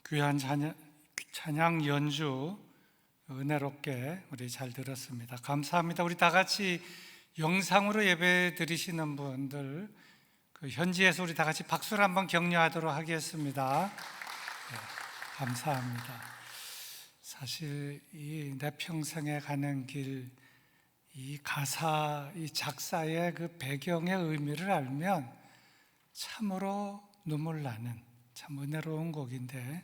귀한 찬양 연주 은혜롭게 우리 잘 들었습니다. 감사합니다. 우리 다 같이 영상으로 예배 드리시는 분들 현지에서 우리 다 같이 박수를 한번 격려하도록 하겠습니다. 네, 감사합니다. 사실 이 내 평생에 가는 길, 이 가사, 이 작사의 그 배경의 의미를 알면 참으로 눈물 나는 참 은혜로운 곡인데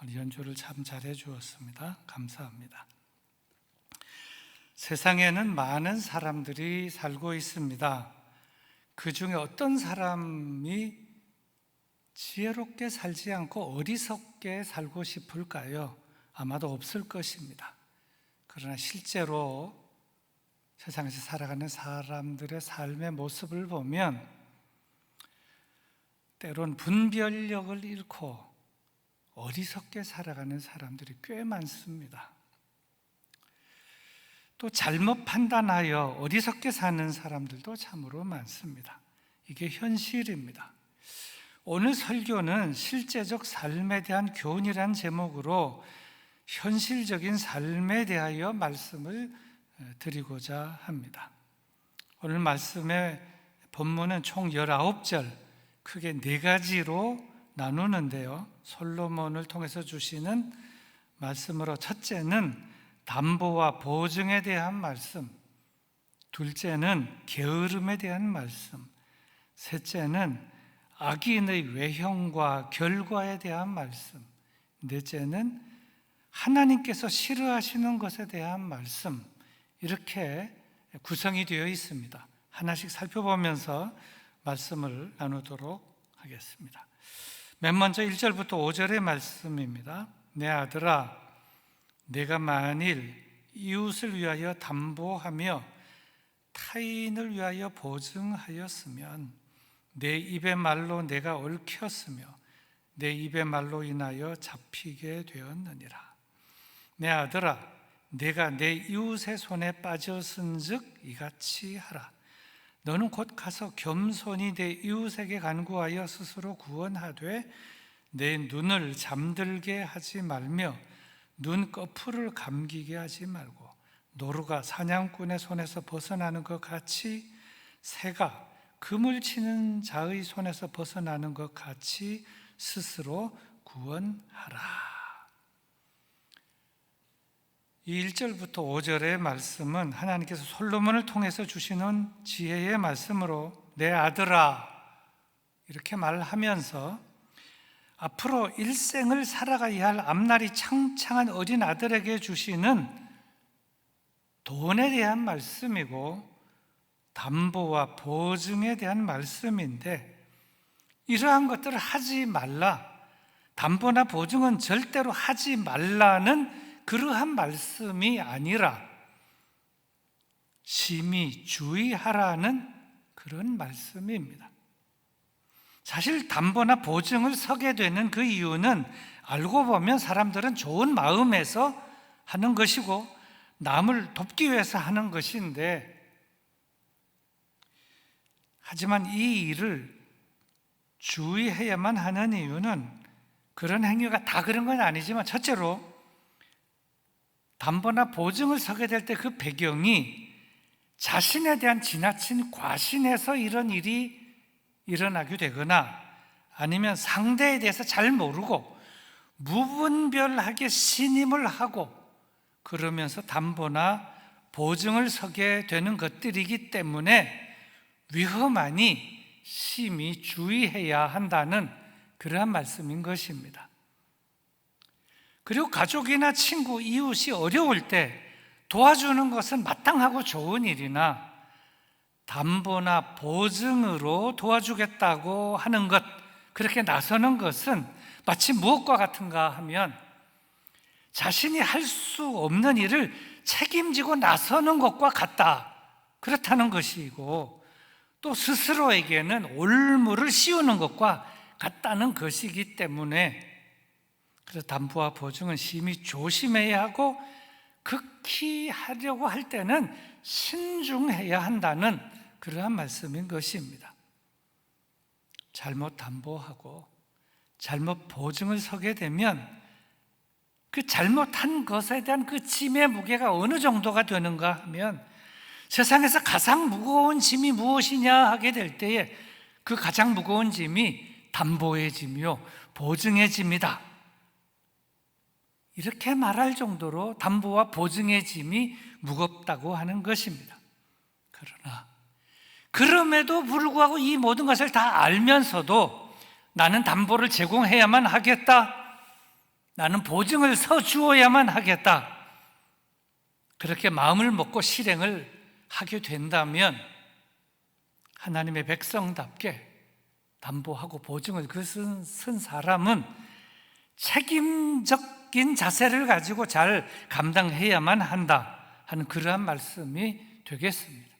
오늘 연주를 참 잘해 주었습니다. 감사합니다. 세상에는 많은 사람들이 살고 있습니다. 그 중에 어떤 사람이 지혜롭게 살지 않고 어리석게 살고 싶을까요? 아마도 없을 것입니다. 그러나 실제로 세상에서 살아가는 사람들의 삶의 모습을 보면 때론 분별력을 잃고 어리석게 살아가는 사람들이 꽤 많습니다. 또 잘못 판단하여 어리석게 사는 사람들도 참으로 많습니다. 이게 현실입니다. 오늘 설교는 실제적 삶에 대한 교훈이란 제목으로 현실적인 삶에 대하여 말씀을 드리고자 합니다. 오늘 말씀의 본문은 총 19절, 크게 4가지로 나누는데요, 솔로몬을 통해서 주시는 말씀으로 첫째는 담보와 보증에 대한 말씀, 둘째는 게으름에 대한 말씀, 셋째는 악인의 외형과 결과에 대한 말씀, 넷째는 하나님께서 싫어하시는 것에 대한 말씀, 이렇게 구성이 되어 있습니다. 하나씩 살펴보면서 말씀을 나누도록 하겠습니다. 맨 먼저 1절부터 5절의 말씀입니다. 내 아들아, 내가 만일 이웃을 위하여 담보하며 타인을 위하여 보증하였으면 내 입의 말로 내가 얽혔으며 내 입의 말로 인하여 잡히게 되었느니라. 내 아들아, 내가 내 이웃의 손에 빠졌은즉 이같이 하라. 너는 곧 가서 겸손히 내 이웃에게 간구하여 스스로 구원하되 내 눈을 잠들게 하지 말며 눈꺼풀을 감기게 하지 말고 노루가 사냥꾼의 손에서 벗어나는 것 같이 새가 그물 치는 자의 손에서 벗어나는 것 같이 스스로 구원하라. 이 1절부터 5절의 말씀은 하나님께서 솔로몬을 통해서 주시는 지혜의 말씀으로 내 아들아 이렇게 말하면서 앞으로 일생을 살아가야 할 앞날이 창창한 어린 아들에게 주시는 돈에 대한 말씀이고 담보와 보증에 대한 말씀인데, 이러한 것들을 하지 말라, 담보나 보증은 절대로 하지 말라는 그러한 말씀이 아니라 심히 주의하라는 그런 말씀입니다. 사실 담보나 보증을 서게 되는 그 이유는 알고 보면 사람들은 좋은 마음에서 하는 것이고 남을 돕기 위해서 하는 것인데, 하지만 이 일을 주의해야만 하는 이유는 그런 행위가 다 그런 건 아니지만, 첫째로 담보나 보증을 서게 될 때 그 배경이 자신에 대한 지나친 과신에서 이런 일이 일어나게 되거나 아니면 상대에 대해서 잘 모르고 무분별하게 신임을 하고 그러면서 담보나 보증을 서게 되는 것들이기 때문에 위험하니 심히 주의해야 한다는 그러한 말씀인 것입니다. 그리고 가족이나 친구, 이웃이 어려울 때 도와주는 것은 마땅하고 좋은 일이나 담보나 보증으로 도와주겠다고 하는 것, 그렇게 나서는 것은 마치 무엇과 같은가 하면 자신이 할 수 없는 일을 책임지고 나서는 것과 같다, 그렇다는 것이고, 또 스스로에게는 올무를 씌우는 것과 같다는 것이기 때문에, 그래서 담보와 보증은 심히 조심해야 하고 극히 하려고 할 때는 신중해야 한다는 그러한 말씀인 것입니다. 잘못 담보하고 잘못 보증을 서게 되면 그 잘못한 것에 대한 그 짐의 무게가 어느 정도가 되는가 하면 세상에서 가장 무거운 짐이 무엇이냐 하게 될 때에 그 가장 무거운 짐이 담보의 짐이요 보증의 짐이다. 이렇게 말할 정도로 담보와 보증의 짐이 무겁다고 하는 것입니다. 그러나 그럼에도 불구하고 이 모든 것을 다 알면서도 나는 담보를 제공해야만 하겠다, 나는 보증을 서주어야만 하겠다, 그렇게 마음을 먹고 실행을 하게 된다면 하나님의 백성답게 담보하고 보증을 쓴 사람은 책임적인 자세를 가지고 잘 감당해야만 한다 하는 그러한 말씀이 되겠습니다.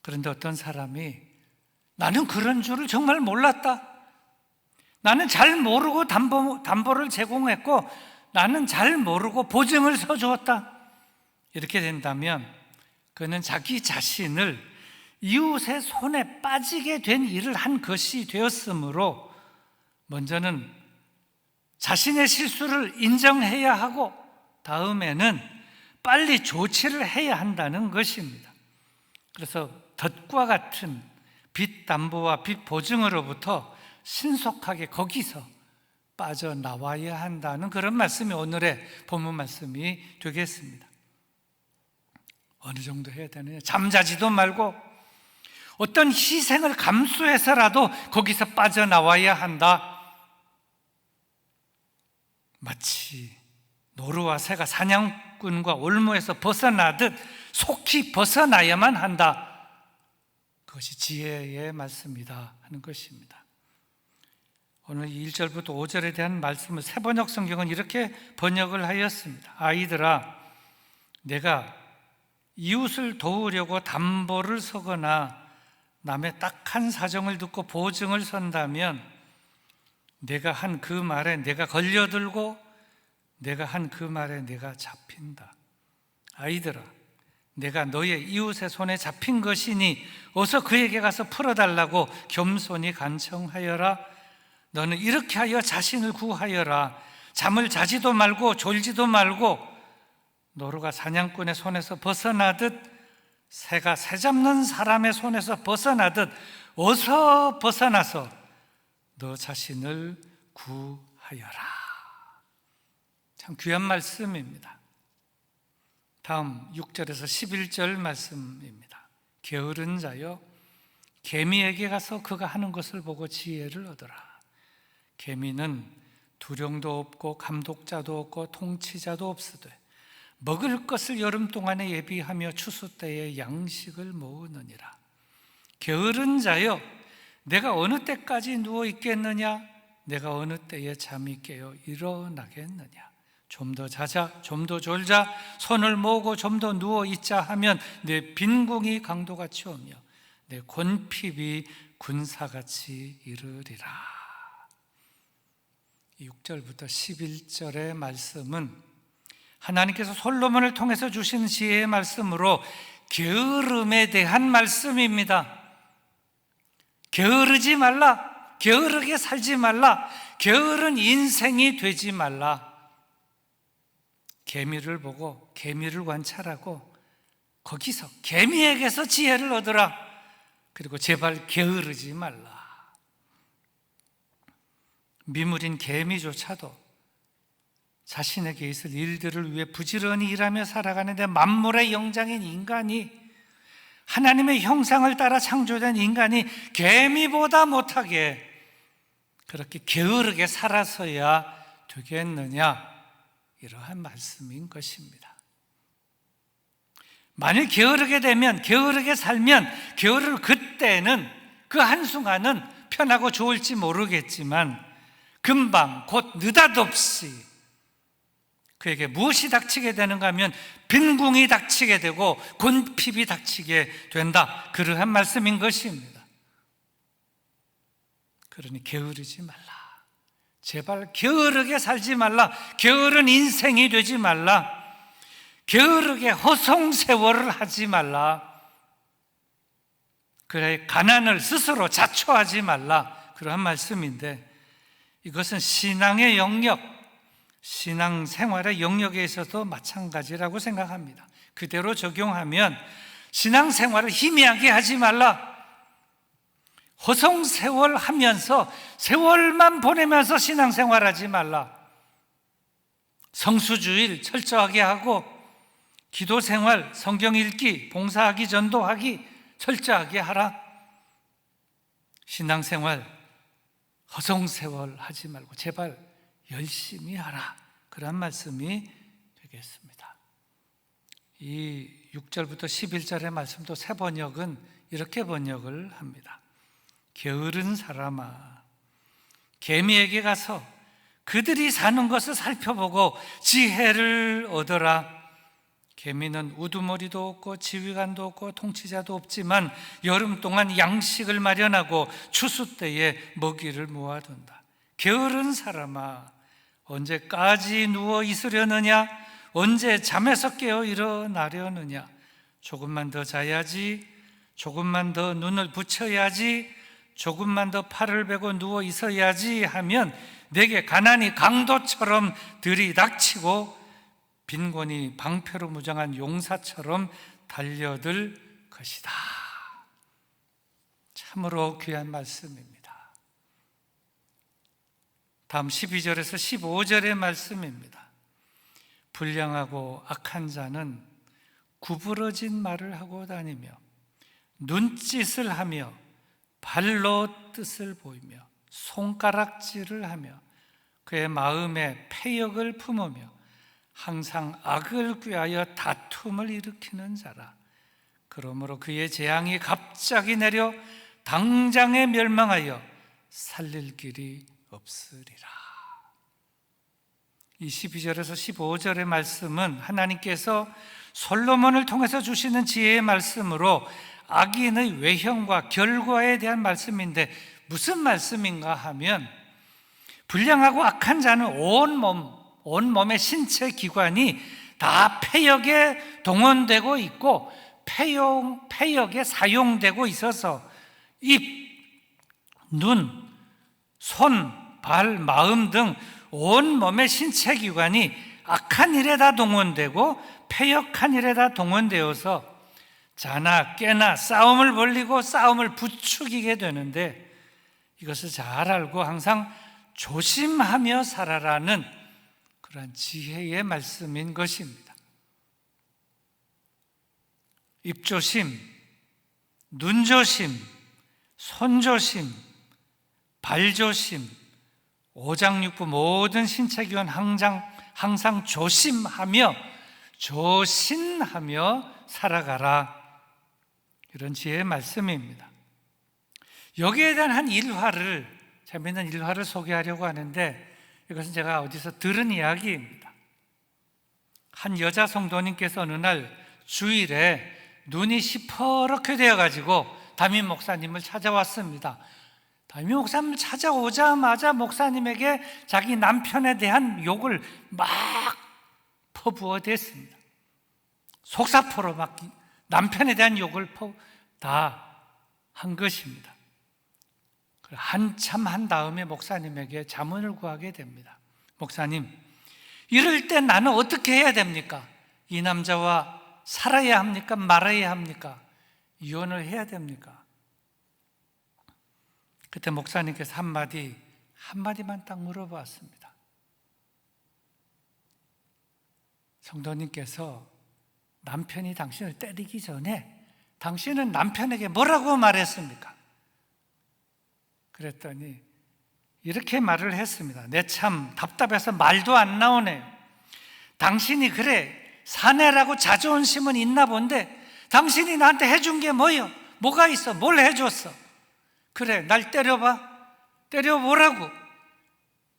그런데 어떤 사람이 나는 그런 줄을 정말 몰랐다, 나는 잘 모르고 담보를 제공했고 나는 잘 모르고 보증을 서주었다, 이렇게 된다면 그는 자기 자신을 이웃의 손에 빠지게 된 일을 한 것이 되었으므로 먼저는 자신의 실수를 인정해야 하고 다음에는 빨리 조치를 해야 한다는 것입니다. 그래서 덫과 같은 빚 담보와 빚 보증으로부터 신속하게 거기서 빠져나와야 한다는 그런 말씀이 오늘의 본문 말씀이 되겠습니다. 어느 정도 해야 되느냐? 잠자지도 말고 어떤 희생을 감수해서라도 거기서 빠져나와야 한다. 마치 노루와 새가 사냥꾼과 올무에서 벗어나듯 속히 벗어나야만 한다. 그것이 지혜의 말씀이다 하는 것입니다. 오늘 1절부터 5절에 대한 말씀을 새번역 성경은 이렇게 번역을 하였습니다. 아이들아, 내가 이웃을 도우려고 담보를 서거나 남의 딱한 사정을 듣고 보증을 선다면 내가 한 그 말에 내가 걸려들고 내가 한 그 말에 내가 잡힌다. 아이들아, 내가 너의 이웃의 손에 잡힌 것이니 어서 그에게 가서 풀어달라고 겸손히 간청하여라. 너는 이렇게 하여 자신을 구하여라. 잠을 자지도 말고 졸지도 말고 노루가 사냥꾼의 손에서 벗어나듯 새가 새 잡는 사람의 손에서 벗어나듯 어서 벗어나서 너 자신을 구하여라. 참 귀한 말씀입니다. 다음 6절에서 11절 말씀입니다. 게으른 자여, 개미에게 가서 그가 하는 것을 보고 지혜를 얻어라. 개미는 두령도 없고 감독자도 없고 통치자도 없으되 먹을 것을 여름 동안에 예비하며 추수 때에 양식을 모으느니라. 게으른 자여, 내가 어느 때까지 누워 있겠느냐? 내가 어느 때에 잠이 깨어 일어나겠느냐? 좀 더 자자, 좀 더 졸자, 손을 모으고 좀 더 누워 있자 하면 내 빈궁이 강도같이 오며 내 곤핍이 군사같이 이르리라. 6절부터 11절의 말씀은 하나님께서 솔로몬을 통해서 주신 지혜의 말씀으로 게으름에 대한 말씀입니다. 게으르지 말라, 게으르게 살지 말라, 게으른 인생이 되지 말라. 개미를 보고 개미를 관찰하고 거기서 개미에게서 지혜를 얻으라. 그리고 제발 게으르지 말라. 미물인 개미조차도 자신에게 있을 일들을 위해 부지런히 일하며 살아가는데 만물의 영장인 인간이, 하나님의 형상을 따라 창조된 인간이 개미보다 못하게 그렇게 게으르게 살아서야 되겠느냐, 이러한 말씀인 것입니다. 만일 게으르게 되면, 게으르게 살면 게으를 그때는 그 한순간은 편하고 좋을지 모르겠지만 금방 곧 느닷없이 그에게 무엇이 닥치게 되는가 하면 빈궁이 닥치게 되고 곤핍이 닥치게 된다, 그러한 말씀인 것입니다. 그러니 게으르지 말라. 제발 게으르게 살지 말라. 게으른 인생이 되지 말라. 게으르게 허송세월을 하지 말라. 그래, 가난을 스스로 자초하지 말라, 그러한 말씀인데 이것은 신앙의 영역, 신앙생활의 영역에 있어도 마찬가지라고 생각합니다. 그대로 적용하면 신앙생활을 희미하게 하지 말라. 허송세월 하면서 세월만 보내면서 신앙생활하지 말라. 성수주일 철저하게 하고 기도생활, 성경 읽기, 봉사하기, 전도하기 철저하게 하라. 신앙생활 허송세월 하지 말고 제발 열심히 하라. 그런 말씀이 되겠습니다. 이 6절부터 11절의 말씀도 새 번역은 이렇게 번역을 합니다. 게으른 사람아, 개미에게 가서 그들이 사는 것을 살펴보고 지혜를 얻어라. 개미는 우두머리도 없고 지휘관도 없고 통치자도 없지만 여름 동안 양식을 마련하고 추수 때에 먹이를 모아둔다. 게으른 사람아, 언제까지 누워 있으려느냐? 언제 잠에서 깨어 일어나려느냐? 조금만 더 자야지, 조금만 더 눈을 붙여야지, 조금만 더 팔을 베고 누워 있어야지 하면 내게 가난이 강도처럼 들이닥치고 빈곤이 방패로 무장한 용사처럼 달려들 것이다. 참으로 귀한 말씀입니다. 다음 12절에서 15절의 말씀입니다. 불량하고 악한 자는 구부러진 말을 하고 다니며 눈짓을 하며 발로 뜻을 보이며 손가락질을 하며 그의 마음에 패역을 품으며 항상 악을 꾀하여 다툼을 일으키는 자라. 그러므로 그의 재앙이 갑자기 내려 당장에 멸망하여 살릴 길이 없으리라. 이 12절에서 15절의 말씀은 하나님께서 솔로몬을 통해서 주시는 지혜의 말씀으로 악인의 외형과 결과에 대한 말씀인데 무슨 말씀인가 하면 불량하고 악한 자는 온 몸의 신체 기관이 다 패역에 동원되고 있고 패역에 사용되고 있어서 입, 눈, 손, 발, 마음 등 온몸의 신체 기관이 악한 일에 다 동원되고 패역한 일에 다 동원되어서 자나 깨나 싸움을 벌이고 싸움을 부추기게 되는데 이것을 잘 알고 항상 조심하며 살아라는 그러한 지혜의 말씀인 것입니다. 입조심, 눈조심, 손조심, 발조심, 오장육부 모든 신체기원 항상 조심하며 살아가라. 이런 지혜의 말씀입니다. 여기에 대한 한 일화를, 재미있는 일화를 소개하려고 하는데 이것은 제가 어디서 들은 이야기입니다. 한 여자 성도님께서 어느 날 주일에 눈이 시퍼렇게 되어가지고 담임 목사님을 찾아왔습니다. 담임 목사님을 찾아오자마자 목사님에게 자기 남편에 대한 욕을 막 퍼부어 댔습니다. 속사포로 막 남편에 대한 욕을 다 한 것입니다. 한참 한 다음에 목사님에게 자문을 구하게 됩니다. 목사님, 이럴 때 나는 어떻게 해야 됩니까? 이 남자와 살아야 합니까? 말아야 합니까? 이혼을 해야 됩니까? 그때 목사님께서 한마디만 딱 물어봤습니다. 성도님께서 남편이 당신을 때리기 전에 당신은 남편에게 뭐라고 말했습니까? 그랬더니 이렇게 말을 했습니다. 내 참 답답해서 말도 안 나오네. 당신이 그래 사내라고 자존심은 있나 본데 당신이 나한테 해준 게 뭐요? 뭐가 있어? 뭘 해줬어? 그래 날 때려봐. 때려보라고.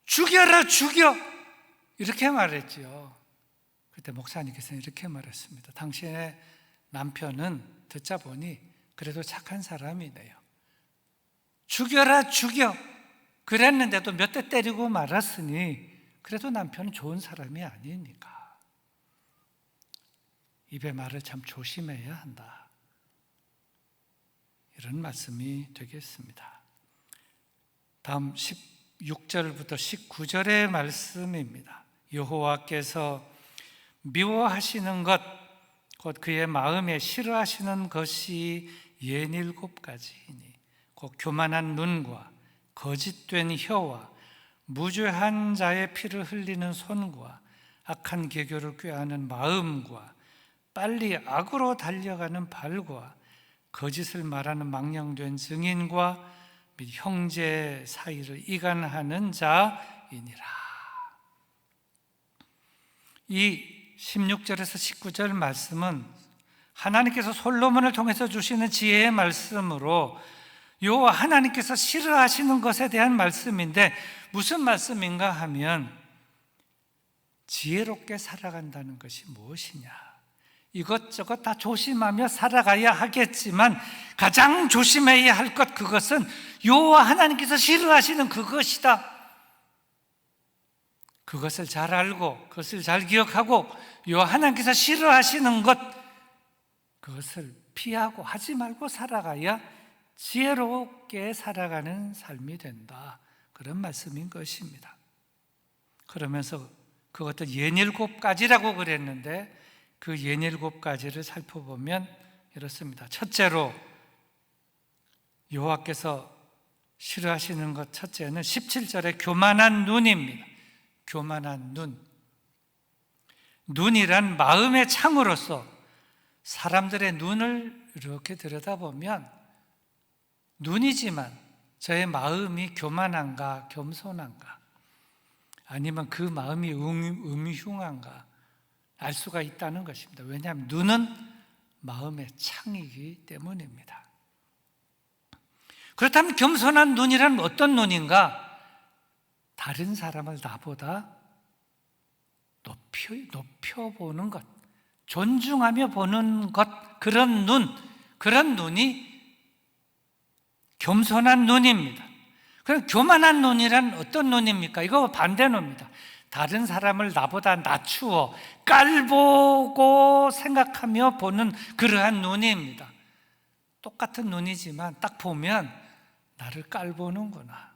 죽여라 죽여. 이렇게 말했죠. 그때 목사님께서는 이렇게 말했습니다. 당신의 남편은 듣자 보니 그래도 착한 사람이네요. 죽여라 죽여. 그랬는데도 몇 대 때리고 말았으니 그래도 남편은 좋은 사람이 아니니까 입의 말을 참 조심해야 한다. 이런 말씀이 되겠습니다. 다음 16절부터 19절의 말씀입니다. 여호와께서 미워하시는 것, 곧 그의 마음에 싫어하시는 것이 67가지이니 곧 교만한 눈과 거짓된 혀와 무죄한 자의 피를 흘리는 손과 악한 계교를 꾀하는 마음과 빨리 악으로 달려가는 발과 거짓을 말하는 망령된 증인과 및 형제 사이를 이간하는 자이니라. 이 16절에서 19절 말씀은 하나님께서 솔로몬을 통해서 주시는 지혜의 말씀으로 여호와 하나님께서 싫어하시는 것에 대한 말씀인데, 무슨 말씀인가 하면 지혜롭게 살아간다는 것이 무엇이냐, 이것저것 다 조심하며 살아가야 하겠지만 가장 조심해야 할 것, 그것은 여호와 하나님께서 싫어하시는 그것이다. 그것을 잘 알고 그것을 잘 기억하고 여호와 하나님께서 싫어하시는 것, 그것을 피하고 하지 말고 살아가야 지혜롭게 살아가는 삶이 된다, 그런 말씀인 것입니다. 그러면서 그것도 67가지라고 그랬는데 그 67가지를 살펴보면 이렇습니다. 첫째로 여호와께서 싫어하시는 것, 첫째는 17절에 교만한 눈입니다. 교만한 눈. 눈이란 마음의 창으로서 사람들의 눈을 이렇게 들여다보면 눈이지만 저의 마음이 교만한가 겸손한가, 아니면 그 마음이 음흉한가 알 수가 있다는 것입니다. 왜냐하면 눈은 마음의 창이기 때문입니다. 그렇다면 겸손한 눈이란 어떤 눈인가? 다른 사람을 나보다 높여보는 것, 존중하며 보는 것, 그런 눈이 겸손한 눈입니다. 그럼 교만한 눈이란 어떤 눈입니까? 이거 반대 눈입니다. 다른 사람을 나보다 낮추어 깔보고 생각하며 보는 그러한 눈입니다. 똑같은 눈이지만 딱 보면 나를 깔보는구나,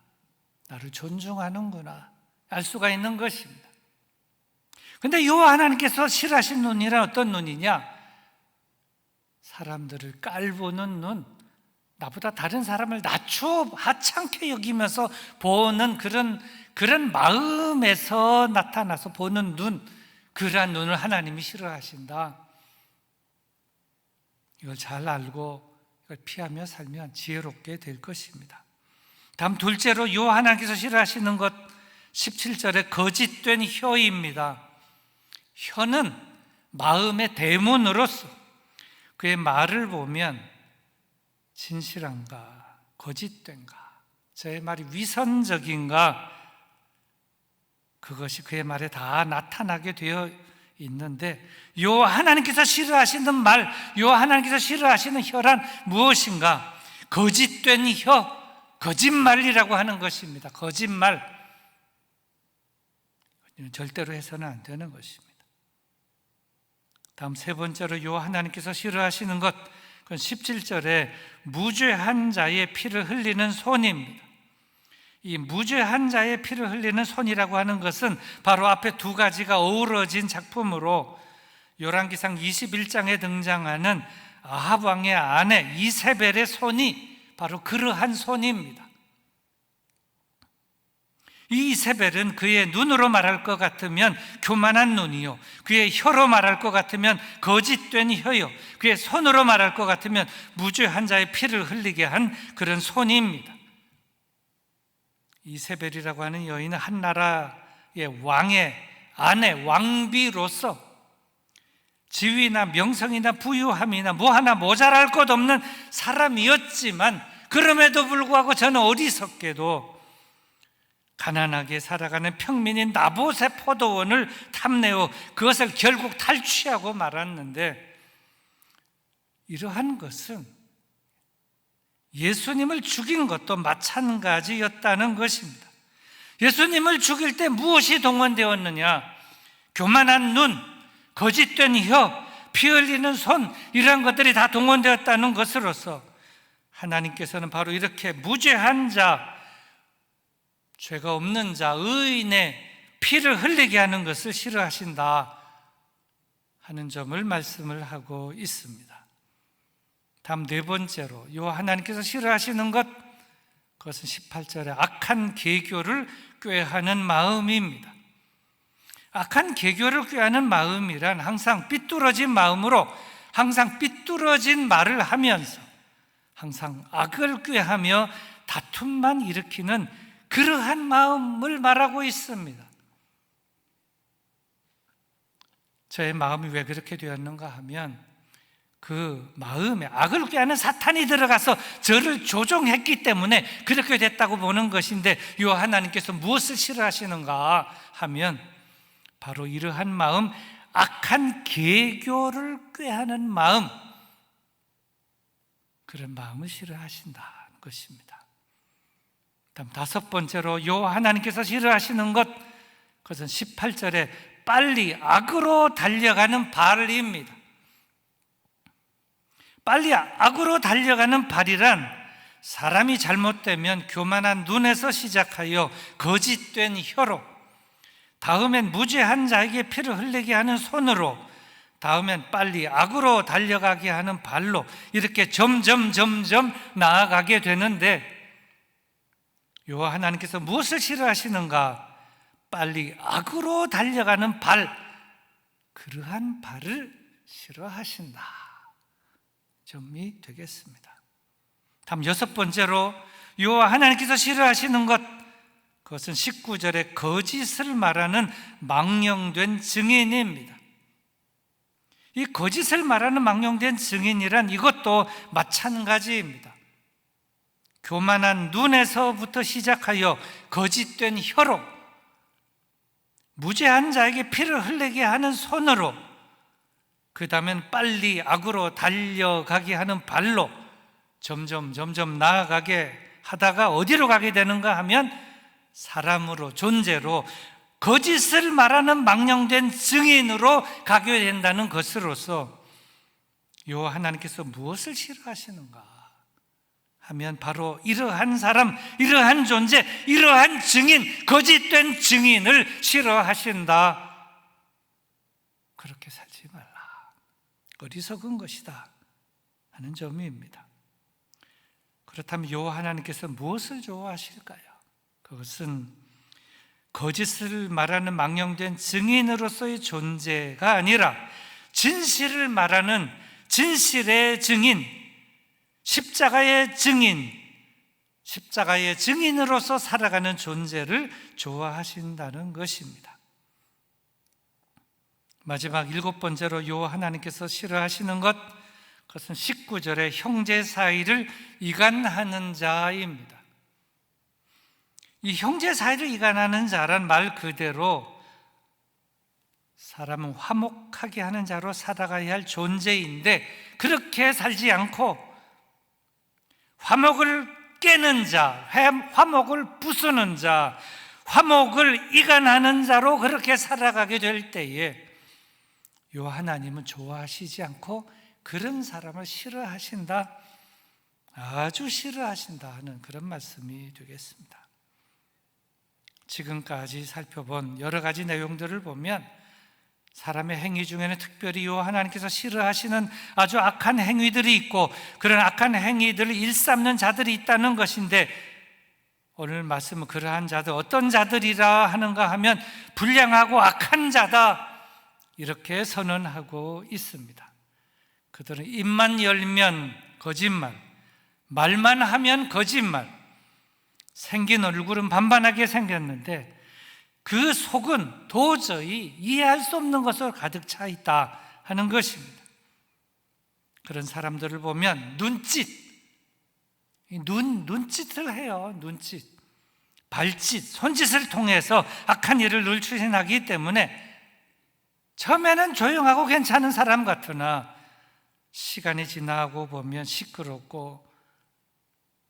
나를 존중하는구나 알 수가 있는 것입니다. 그런데 여호와 하나님께서 싫어하신 눈이란 어떤 눈이냐? 사람들을 깔보는 눈, 나보다 다른 사람을 낮추어 하찮게 여기면서 보는 그런 마음에서 나타나서 보는 눈, 그러한 눈을 하나님이 싫어하신다. 이걸 잘 알고 이걸 피하며 살면 지혜롭게 될 것입니다. 다음 둘째로 여호와 하나님께서 싫어하시는 것, 17절에 거짓된 혀입니다. 혀는 마음의 대문으로서 그의 말을 보면 진실한가 거짓된가, 저의 말이 위선적인가, 그것이 그의 말에 다 나타나게 되어 있는데, 여호와 하나님께서 싫어하시는 말, 여호와 하나님께서 싫어하시는 혀란 무엇인가? 거짓된 혀, 거짓말이라고 하는 것입니다. 거짓말, 절대로 해서는 안 되는 것입니다. 다음 세 번째로 여호와 하나님께서 싫어하시는 것, 그건 17절에 무죄한 자의 피를 흘리는 손입니다. 이 무죄한 자의 피를 흘리는 손이라고 하는 것은 바로 앞에 두 가지가 어우러진 작품으로 열왕기상 21장에 등장하는 아합 왕의 아내 이세벨의 손이 바로 그러한 손입니다. 이 이세벨은 그의 눈으로 말할 것 같으면 교만한 눈이요, 그의 혀로 말할 것 같으면 거짓된 혀요, 그의 손으로 말할 것 같으면 무죄한 자의 피를 흘리게 한 그런 손입니다. 이세벨이라고 하는 여인은 한 나라의 왕의 아내, 왕비로서 지위나 명성이나 부유함이나 뭐 하나 모자랄 것 없는 사람이었지만, 그럼에도 불구하고 저는 어리석게도 가난하게 살아가는 평민인 나봇의 포도원을 탐내어 그것을 결국 탈취하고 말았는데, 이러한 것은 예수님을 죽인 것도 마찬가지였다는 것입니다. 예수님을 죽일 때 무엇이 동원되었느냐? 교만한 눈, 거짓된 혀, 피 흘리는 손, 이러한 것들이 다 동원되었다는 것으로서 하나님께서는 바로 이렇게 무죄한 자, 죄가 없는 자, 의인의 피를 흘리게 하는 것을 싫어하신다 하는 점을 말씀을 하고 있습니다. 다음 네 번째로 하나님께서 싫어하시는 것, 그것은 18절에 악한 계교를 꾀하는 마음입니다. 악한 계교를 꾀하는 마음이란 항상 삐뚤어진 마음으로 항상 삐뚤어진 말을 하면서 항상 악을 꾀하며 다툼만 일으키는 그러한 마음을 말하고 있습니다. 저의 마음이 왜 그렇게 되었는가 하면 그 마음에 악을 꾀하는 사탄이 들어가서 저를 조종했기 때문에 그렇게 됐다고 보는 것인데, 요 하나님께서 무엇을 싫어하시는가 하면 바로 이러한 마음, 악한 계교를 꾀하는 마음, 그런 마음을 싫어하신다는 것입니다. 다음 다섯 번째로 요 하나님께서 싫어하시는 것, 그것은 18절에 빨리 악으로 달려가는 발입니다. 빨리 악으로 달려가는 발이란 사람이 잘못되면 교만한 눈에서 시작하여 거짓된 혀로, 다음엔 무죄한 자에게 피를 흘리게 하는 손으로, 다음엔 빨리 악으로 달려가게 하는 발로, 이렇게 점점 나아가게 되는데, 요 하나님께서 무엇을 싫어하시는가? 빨리 악으로 달려가는 발, 그러한 발을 싫어하신다 점이 되겠습니다. 다음 여섯 번째로 요 하나님께서 싫어하시는 것, 그것은 19절에 거짓을 말하는 망령된 증인입니다. 이 거짓을 말하는 망령된 증인이란 이것도 마찬가지입니다. 교만한 눈에서부터 시작하여 거짓된 혀로, 무죄한 자에게 피를 흘리게 하는 손으로, 그 다음엔 빨리 악으로 달려가게 하는 발로 점점 나아가게 하다가 어디로 가게 되는가 하면 사람으로, 존재로, 거짓을 말하는 망령된 증인으로 가게 된다는 것으로서 요 하나님께서 무엇을 싫어하시는가 하면 바로 이러한 사람, 이러한 존재, 이러한 증인, 거짓된 증인을 싫어하신다. 그렇게 살지 말라, 어리석은 것이다 하는 점입니다. 그렇다면 요 하나님께서 무엇을 좋아하실까요? 그것은 거짓을 말하는 망령된 증인으로서의 존재가 아니라 진실을 말하는 진실의 증인, 십자가의 증인, 십자가의 증인으로서 살아가는 존재를 좋아하신다는 것입니다. 마지막 일곱 번째로 요 하나님께서 싫어하시는 것, 그것은 19절에 형제 사이를 이간하는 자입니다. 이 형제 사이를 이간하는 자란 말 그대로 사람은 화목하게 하는 자로 살아가야 할 존재인데, 그렇게 살지 않고 화목을 깨는 자, 화목을 부수는 자, 화목을 이간하는 자로 그렇게 살아가게 될 때에 요 하나님은 좋아하시지 않고 그런 사람을 싫어하신다, 아주 싫어하신다 하는 그런 말씀이 되겠습니다. 지금까지 살펴본 여러 가지 내용들을 보면 사람의 행위 중에는 특별히 요 하나님께서 싫어하시는 아주 악한 행위들이 있고, 그런 악한 행위들을 일삼는 자들이 있다는 것인데, 오늘 말씀은 그러한 자들, 어떤 자들이라 하는가 하면 불량하고 악한 자다, 이렇게 선언하고 있습니다. 그들은 입만 열면 거짓말, 말만 하면 거짓말, 생긴 얼굴은 반반하게 생겼는데 그 속은 도저히 이해할 수 없는 것으로 가득 차 있다 하는 것입니다. 그런 사람들을 보면 눈짓을 해요. 눈짓, 발짓, 손짓을 통해서 악한 일을 늘 추진하기 때문에 처음에는 조용하고 괜찮은 사람 같으나 시간이 지나고 보면 시끄럽고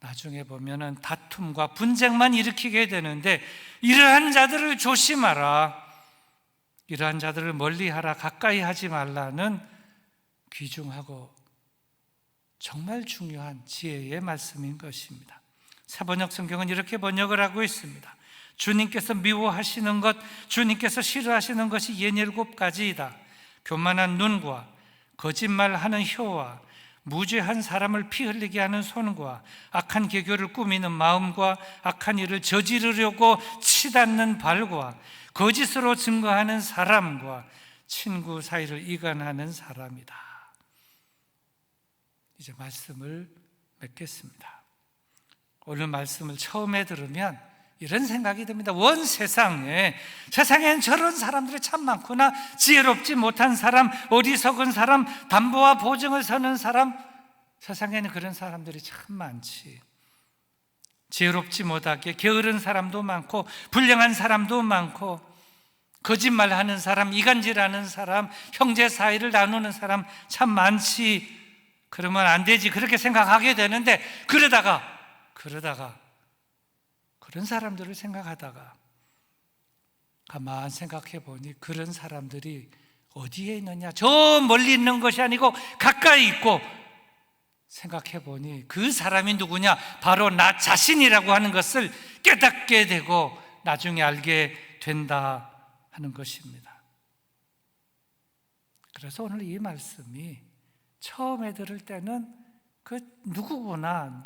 나중에 보면은 다툼과 분쟁만 일으키게 되는데, 이러한 자들을 조심하라, 이러한 자들을 멀리하라, 가까이 하지 말라는 귀중하고 정말 중요한 지혜의 말씀인 것입니다. 새번역 성경은 이렇게 번역을 하고 있습니다. 주님께서 미워하시는 것, 주님께서 싫어하시는 것이 67가지이다. 교만한 눈과 거짓말하는 혀와 무죄한 사람을 피 흘리게 하는 손과 악한 계교를 꾸미는 마음과 악한 일을 저지르려고 치닫는 발과 거짓으로 증거하는 사람과 친구 사이를 이간하는 사람이다. 이제 말씀을 맺겠습니다. 오늘 말씀을 처음에 들으면 이런 생각이 듭니다. 세상엔 저런 사람들이 참 많구나. 지혜롭지 못한 사람, 어리석은 사람, 담보와 보증을 서는 사람, 세상에는 그런 사람들이 참 많지. 지혜롭지 못하게 게으른 사람도 많고 불량한 사람도 많고 거짓말하는 사람, 이간질하는 사람, 형제 사이를 나누는 사람 참 많지. 그러면 안 되지, 그렇게 생각하게 되는데 그러다가 그런 사람들을 생각하다가 가만 생각해 보니 그런 사람들이 어디에 있느냐? 저 멀리 있는 것이 아니고 가까이 있고, 생각해 보니 그 사람이 누구냐? 바로 나 자신이라고 하는 것을 깨닫게 되고 나중에 알게 된다 하는 것입니다. 그래서 오늘 이 말씀이 처음에 들을 때는 그 누구구나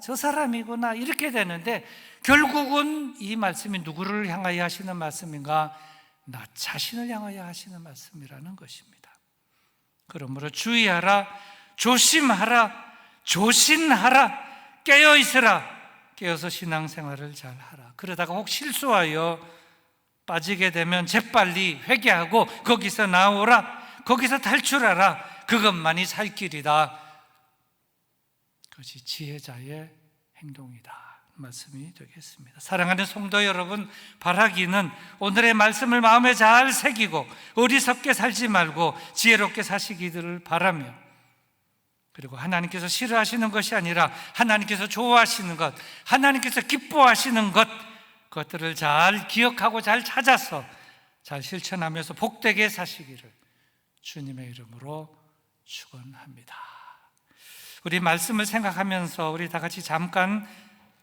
저 사람이구나 이렇게 되는데, 결국은 이 말씀이 누구를 향하여 하시는 말씀인가? 나 자신을 향하여 하시는 말씀이라는 것입니다. 그러므로 주의하라, 조심하라, 조신하라, 깨어있으라. 깨어서 신앙생활을 잘하라. 그러다가 혹 실수하여 빠지게 되면 재빨리 회개하고 거기서 나오라, 거기서 탈출하라. 그것만이 살 길이다. 그것이 지혜자의 행동이다 말씀이 되겠습니다. 사랑하는 성도 여러분, 바라기는 오늘의 말씀을 마음에 잘 새기고 어리석게 살지 말고 지혜롭게 사시기를 바라며, 그리고 하나님께서 싫어하시는 것이 아니라 하나님께서 좋아하시는 것, 하나님께서 기뻐하시는 것, 그것들을 잘 기억하고 잘 찾아서 잘 실천하면서 복되게 사시기를 주님의 이름으로 축원합니다. 우리 말씀을 생각하면서 우리 다 같이 잠깐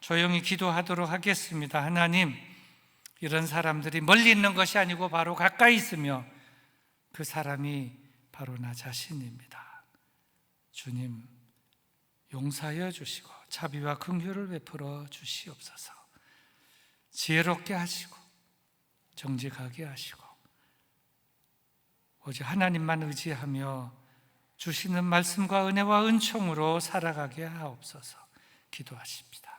조용히 기도하도록 하겠습니다. 하나님, 이런 사람들이 멀리 있는 것이 아니고 바로 가까이 있으며 그 사람이 바로 나 자신입니다. 주님, 용서하여 주시고 자비와 긍휼을 베풀어 주시옵소서. 지혜롭게 하시고 정직하게 하시고 오직 하나님만 의지하며 주시는 말씀과 은혜와 은총으로 살아가게 하옵소서. 기도하십니다.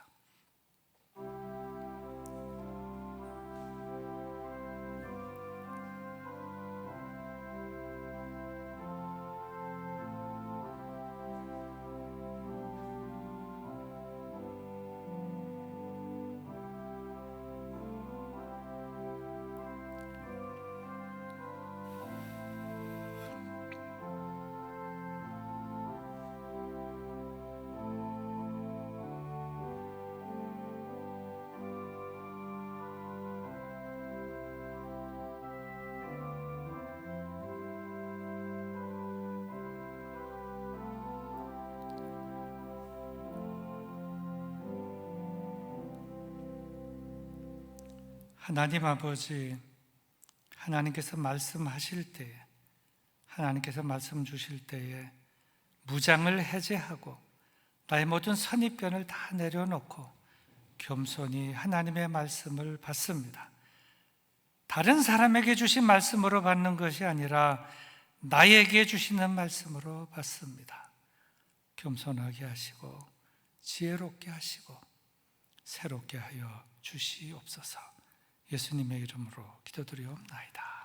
하나님 아버지, 하나님께서 말씀하실 때에, 하나님께서 말씀 주실 때에 무장을 해제하고 나의 모든 선입견을 다 내려놓고 겸손히 하나님의 말씀을 받습니다. 다른 사람에게 주신 말씀으로 받는 것이 아니라 나에게 주시는 말씀으로 받습니다. 겸손하게 하시고 지혜롭게 하시고 새롭게 하여 주시옵소서. 예수님의 이름으로 기도드리옵나이다.